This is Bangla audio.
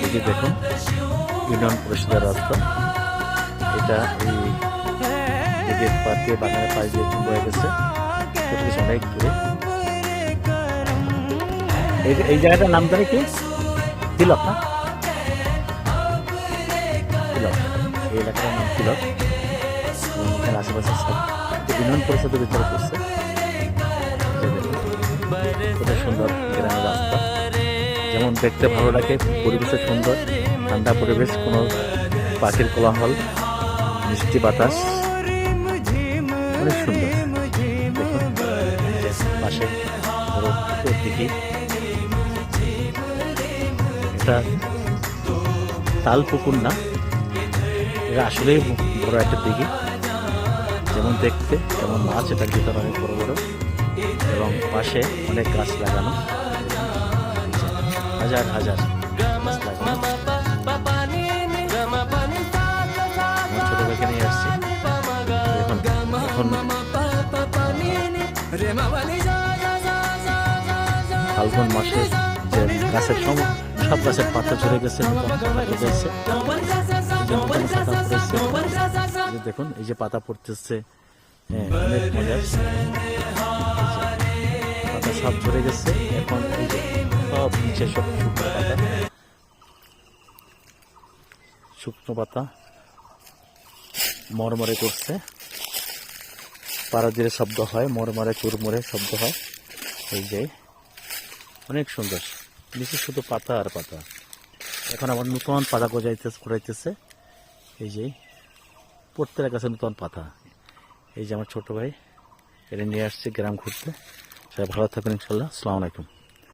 এই যে দেখুন ইউনিয়ন পরিষদের রাস্তা। এটা এই পার্কে বাগানের পাশ দিয়ে বয়ে গেছে, অনেক দূরে। এই জায়গাটার নাম জানি কি? তিলক না? তিলক, এই এলাকাটার নাম তিলক। এখানে আশেপাশে সব ইউনিয়ন পরিষদের ভিতরে করছে। খুব সুন্দর গ্রামের রাস্তা, যেমন দেখতে ভালো লাগে, পরিবেশে সুন্দর, ঠান্ডা পরিবেশ, কোনো পাখির কোলাহল, মিষ্টি বাতাস, অনেক সুন্দর। দেখুন পাশে দিকে এটা তাল পুকুর না, এটা আসলেই বড় একটা দিঘি। যেমন দেখতে যেমন মাছ, এটার ভিতরে অনেক বড় বড়, এবং পাশে অনেক গাছ লাগানো, হাজার হাজার গাছ লাগানো। আমার ছোট ভাইকে নিয়ে আসছি। এখন ফাল্গুন মাসে যে গাছের সব গাছের পাতা ঝরে গেছে, দেখুন এই যে পাতা পড়তেছে, অনেক মজার। পাতা সব ঝরে গেছে, এখন এই যে সব নিচে সব শুকনো পাতা মরমরে করছে, পাড়া দিয়ে শব্দ হয়, মরমরে চুরমরে শব্দ হয়। এই যে অনেক সুন্দর, নিচে শুধু পাতা আর পাতা। এখন আবার নতুন পাতা গজাইতেছে। এই যে প্রত্যেক গাছে নতুন পাতা। এই যে আমার ছোট ভাই এটা নিয়ে আসছে গ্রাম ঘুরতে। সবাই ভালো থাকবেন ইনশাল্লাহ। আসসালামু আলাইকুম।